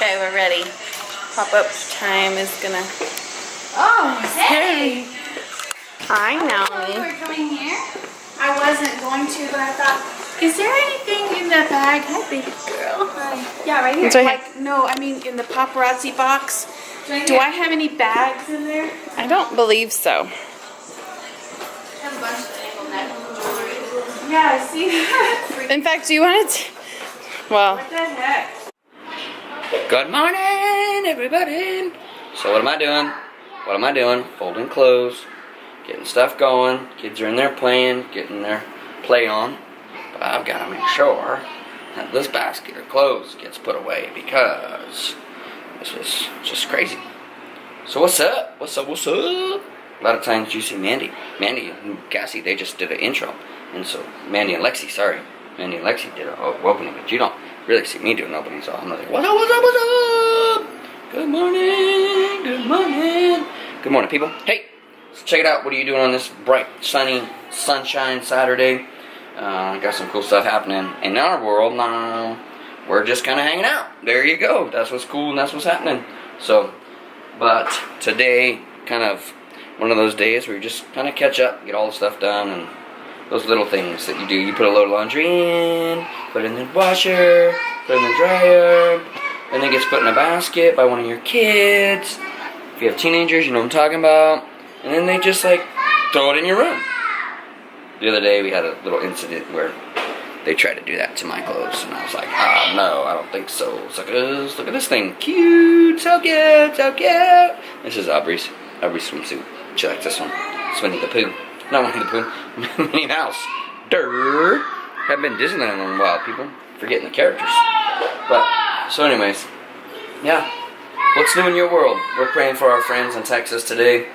Okay, we're ready. Pop-up time is gonna... Oh, hey! Hi, You Naomi. were coming here? I wasn't going to, but I thought, is there anything in the bag? Hi, baby girl. Hi. Yeah, right here. It's right here. Like, no, I mean in the paparazzi box. Right Do here. I have any bags in there? I don't believe so. I have a bunch of ankle neck jewelry. Yeah, I see that. In fact, do you want to... Well, What the heck? Good morning, everybody. So what am I doing? What am I doing? Folding clothes, getting stuff going. Kids are in there playing, getting their play on. But I've got to make sure that this basket of clothes gets put away because this is just crazy. So what's up? What's up? What's up? A lot of times you see Mandy and Cassie, they just did an intro. And so Mandy and Lexi did an opening, but you don't really see me doing opening, so I'm like, what's up, what's up, what's up? Good morning, good morning. Good morning, people. Hey, so check it out. What are you doing on this bright, sunny, sunshine Saturday? Got some cool stuff happening in our world now. We're just kind of hanging out. There you go. That's what's cool and that's what's happening. So, but today, kind of one of those days where you just kind of catch up, get all the stuff done, and those little things that you do. You put a load of laundry in, put it in the washer, put it in the dryer, and it gets put in a basket by one of your kids. If you have teenagers, you know what I'm talking about. And then they just like throw it in your room. The other day we had a little incident where they tried to do that to my clothes, and I was like, oh no, I don't think so. Look at this thing, cute, so cute, so cute. This is Aubrey's swimsuit. She likes this one. It's Winnie the Pooh. Not Winnie the Pooh, Minnie Mouse. Durr. Haven't been to Disneyland in a while, people. Forgetting the characters. But, so anyways, yeah. What's new in your world? We're praying for our friends in Texas today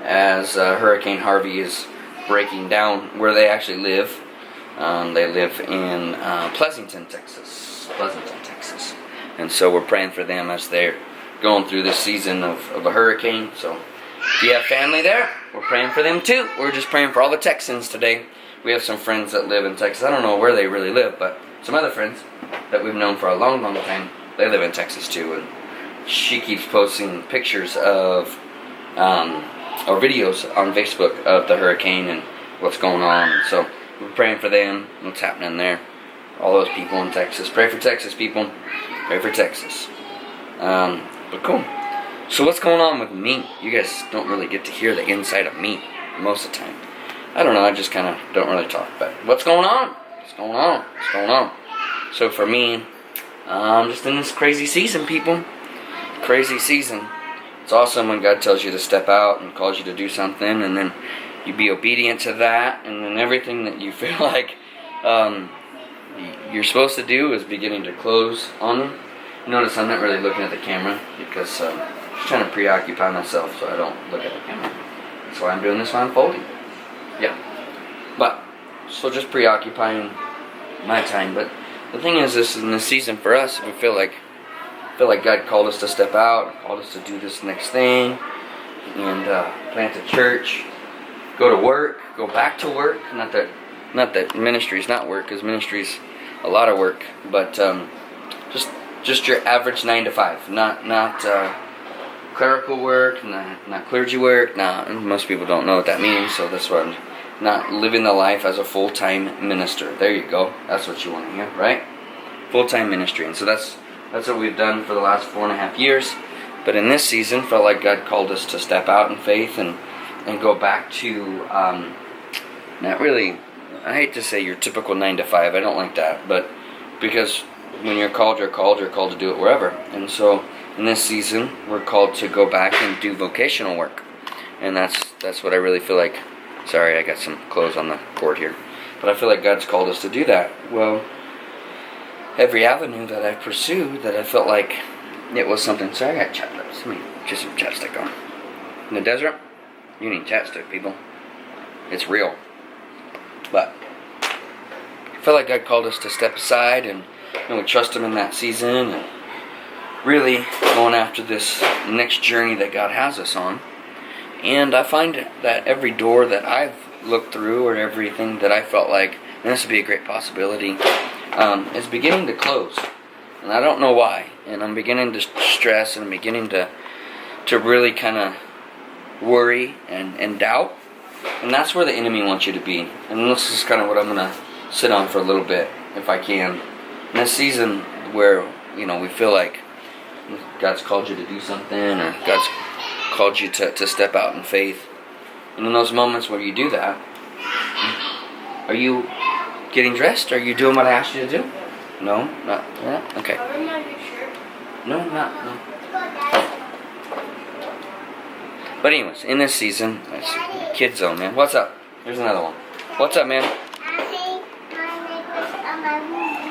as Hurricane Harvey is breaking down where they actually live. They live in Pleasanton, Texas. And so we're praying for them as they're going through this season of a hurricane. So if you have family there, we're praying for them too. We're just praying for all the Texans today. We have some friends that live in Texas. I don't know where they really live, but some other friends that we've known for a long, long time, they live in Texas too. And she keeps posting pictures of, or videos on Facebook of the hurricane and what's going on. And so we're praying for them, what's happening there. All those people in Texas. Pray for Texas, people. Pray for Texas. But cool. So what's going on with me? You guys don't really get to hear the inside of me most of the time. I don't know, I just kind of don't really talk about it. What's going on? What's going on? What's going on? So for me, I'm just in this crazy season, people. Crazy season. It's awesome when God tells you to step out and calls you to do something, and then you be obedient to that, and then everything that you feel like you're supposed to do is beginning to close on you. Notice I'm not really looking at the camera because I'm just trying to preoccupy myself so I don't look at the camera. That's why I'm doing this while I'm folding. Yeah. But, so just preoccupying my time. But the thing is, this in this season for us, we feel like God called us to step out, called us to do this next thing, and plant a church, go to work, go back to work. Not that ministry's not work, because ministry's a lot of work, but just your average 9 to 5, not clerical work, not clergy work. Most people don't know what that means, so that's what I'm not living the life as a full-time minister. There you go. That's what you want to hear, right? Full-time ministry, and so that's what we've done for the last 4.5 years. But in this season, felt like God called us to step out in faith and go back to not really. I hate to say your typical 9 to 5. I don't like that, but because when you're called to do it wherever. And so in this season, we're called to go back and do vocational work, and that's what I really feel like. Sorry, I got some clothes on the cord here, but I feel like God's called us to do that. Well, every avenue that I pursued, that I felt like it was something. Sorry, I got chapped lips. Let me get some chapstick on. In the desert, you need chapstick, people. It's real. But I feel like God called us to step aside and we trust Him in that season and really going after this next journey that God has us on. And I find that every door that I've looked through, or everything that I felt like, and this would be a great possibility, is beginning to close. And I don't know why. And I'm beginning to stress, and I'm beginning to really kind of worry and doubt. And that's where the enemy wants you to be. And this is kind of what I'm going to sit on for a little bit, if I can. In this season where, we feel like God's called you to do something, or God's called you to step out in faith. And in those moments where you do that, are you getting dressed? Are you doing what I asked you to do? No? Not? Yeah? Okay. No, not. No. But anyways, in this season, it's Kid Zone, man. What's up? Here's another one. What's up, man?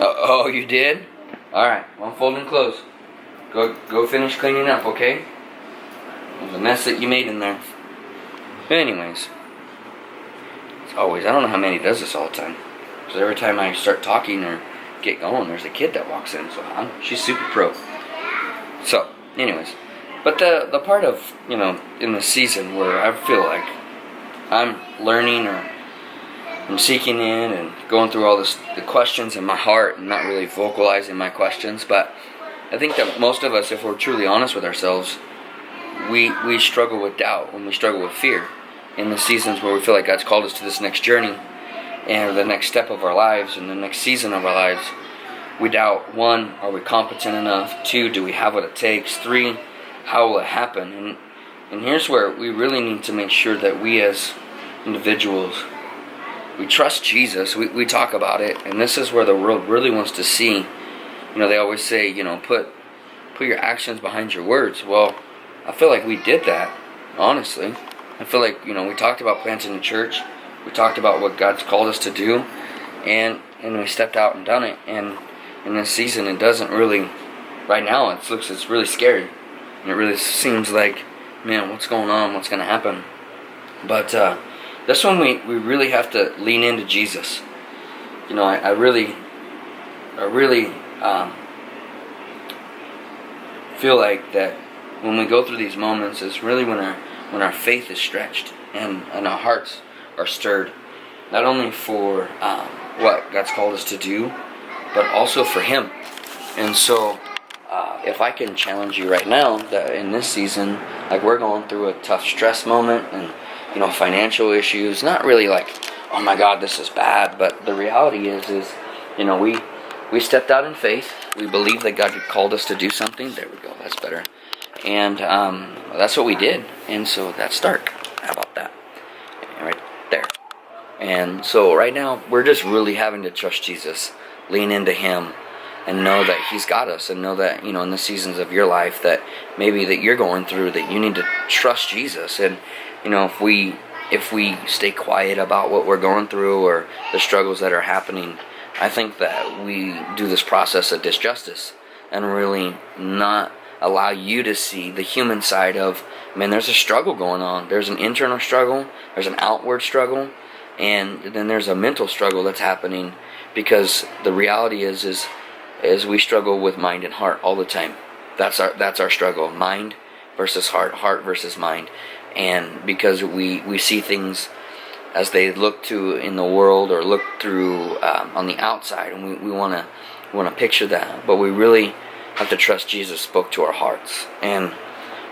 Oh, you did? Alright, well, I'm folding clothes. Go finish cleaning up, okay? There's a mess that you made in there. But anyways, as always, I don't know how Mandy does this all the time. Because every time I start talking or get going, there's a kid that walks in. So she's super pro. So, anyways. But the part of, in the season where I feel like I'm learning, or I'm seeking in and going through all the questions in my heart and not really vocalizing my questions. But I think that most of us, if we're truly honest with ourselves, we struggle with doubt, and we struggle with fear in the seasons where we feel like God's called us to this next journey and the next step of our lives and the next season of our lives. We doubt, 1, are we competent enough? 2, do we have what it takes? 3, how will it happen? And here's where we really need to make sure that we as individuals, we trust Jesus. We talk about it, and this is where the world really wants to see. They always say, put your actions behind your words. Well, I feel like we did that, honestly. I feel like, we talked about planting a church. We talked about what God's called us to do, and we stepped out and done it. And in this season, it doesn't really, right now, it's really scary. And it really seems like, man, what's going on? What's going to happen? But this one, we really have to lean into Jesus. I really feel like that when we go through these moments, it's really when our faith is stretched and our hearts are stirred, not only for what God's called us to do, but also for Him. And so, if I can challenge you right now, that in this season, like, we're going through a tough stress moment and financial issues, not really like, oh my God, this is bad, but the reality is we stepped out in faith. We believe that God had called us to do something. There we go, that's better. And that's what we did. And so that's Stark. How about that? Right there. And so right now, we're just really having to trust Jesus, lean into Him, and know that He's got us, and know that, in the seasons of your life that maybe that you're going through, that you need to trust Jesus. And, if we stay quiet about what we're going through or the struggles that are happening, I think that we do this process a disjustice and really not allow you to see the human side of, man, there's a struggle going on. There's an internal struggle, there's an outward struggle, and then there's a mental struggle that's happening, because the reality is we struggle with mind and heart all the time. That's our struggle, mind versus heart versus mind. And because we see things as they look to in the world, or look through on the outside, and we want to picture that, but we really have to trust Jesus spoke to our hearts. And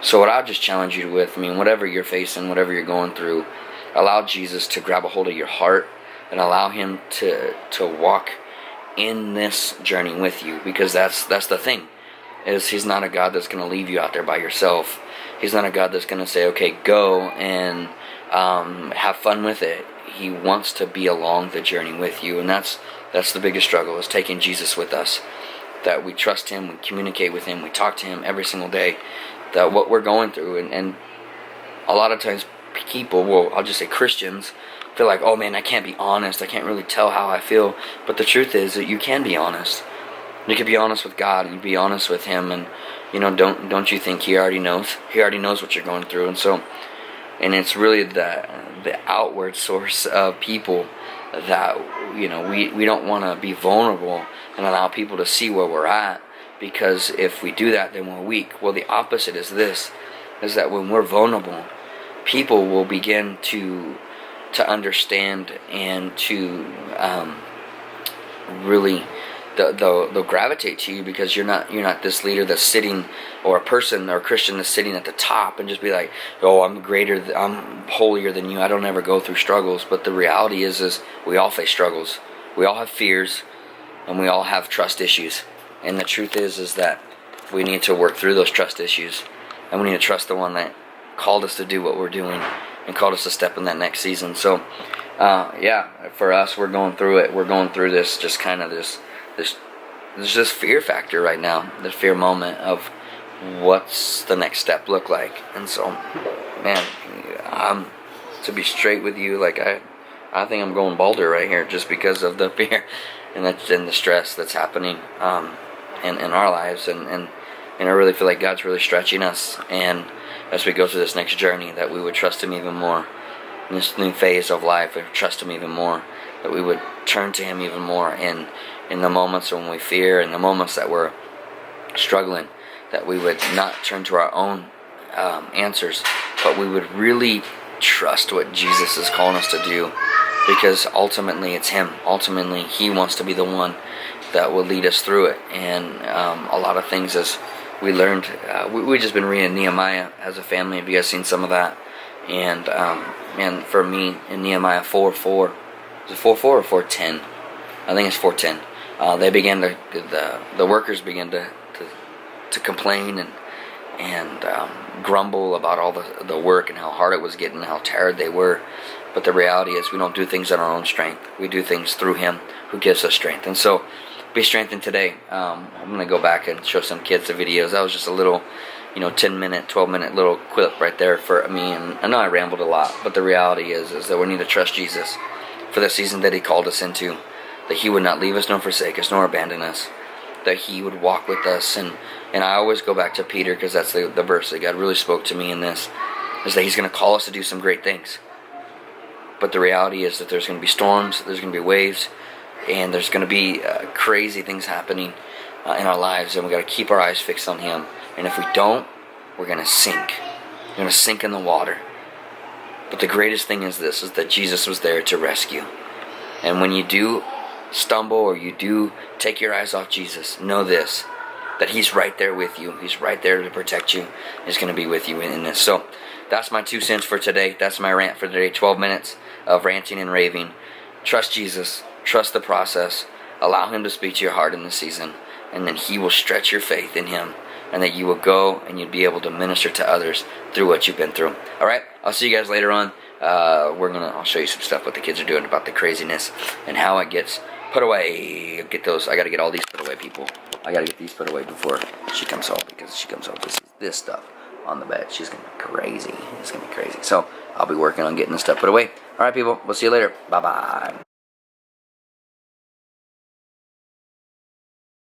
so what I'll just challenge you with, whatever you're facing, whatever you're going through, allow Jesus to grab a hold of your heart and allow Him to walk in this journey with you, because that's the thing, is He's not a God that's going to leave you out there by yourself. He's not a God that's going to say, okay, go and have fun with it. He wants to be along the journey with you, and that's the biggest struggle, is taking Jesus with us. That we trust Him, we communicate with Him, we talk to Him every single day. That what we're going through, and a lot of times people, well, I'll just say Christians, feel like, oh man, I can't be honest, I can't really tell how I feel. But the truth is that you can be honest. You can be honest with God, and you be honest with Him, and don't you think He already knows? He already knows what you're going through. And it's really the outward source of people that we don't want to be vulnerable and allow people to see where we're at, because if we do that, then we're weak. Well, the opposite is this, is that when we're vulnerable, people will begin to understand and to really they'll gravitate to you because you're not this leader that's sitting, or a person or a Christian that's sitting at the top and just be like, oh, I'm holier than you. I don't ever go through struggles. But the reality is we all face struggles. We all have fears, and we all have trust issues. And the truth is that we need to work through those trust issues, and we need to trust the one that called us to do what we're doing and called us to step in that next season. So for us, we're going through it. We're going through this, just kind of there's this fear factor right now, the fear moment of what's the next step look like. And so, man, to be straight with you, like I think I'm going balder right here just because of the fear and the stress that's happening in our lives, and I really feel like God's really stretching us, and as we go through this next journey, that we would trust Him even more in this new phase of life, and trust Him even more, that we would turn to Him even more in the moments when we fear, in the moments that we're struggling, that we would not turn to our own answers, but we would really trust what Jesus is calling us to do, because ultimately it's Him. Ultimately He wants to be the one that will lead us through it. And a lot of things, as we learned, we just been reading Nehemiah as a family. Have you guys seen some of that? And for me, in Nehemiah 4:4, is it 4:4 or 4:10? I think it's 4:10. They began the workers began to complain and grumble about all the work and how hard it was getting, how tired they were. But the reality is, we don't do things on our own strength. We do things through Him who gives us strength. And so, be strengthened today. I'm going to go back and show some kids the videos. That was just a little, 10-minute, 12-minute little clip right there for me. And I know I rambled a lot, but the reality is that we need to trust Jesus for the season that He called us into, that He would not leave us nor forsake us nor abandon us, that He would walk with us. And I always go back to Peter, because that's the verse that God really spoke to me in this, is that He's going to call us to do some great things. But the reality is that there's going to be storms, there's going to be waves, and there's going to be crazy things happening in our lives, and we've got to keep our eyes fixed on Him. And if we don't, we're going to sink. We're going to sink in the water. But the greatest thing is this, is that Jesus was there to rescue. And when you do stumble, or you do take your eyes off Jesus, know this, that He's right there with you. He's right there to protect you. He's going to be with you in this. So that's my 2 cents for today. That's my rant for today. 12 minutes of ranting and raving. Trust Jesus. Trust the process. Allow Him to speak to your heart in this season. And then He will stretch your faith in Him. And that you will go and you'll be able to minister to others through what you've been through. Alright, I'll see you guys later on. I'll show you some stuff what the kids are doing about the craziness and how it gets put away. I gotta get all these put away, people. I gotta get these put away before she comes home, because she comes home to this stuff on the bed. She's gonna be crazy. It's gonna be crazy. So I'll be working on getting this stuff put away. Alright, people, we'll see you later. Bye bye.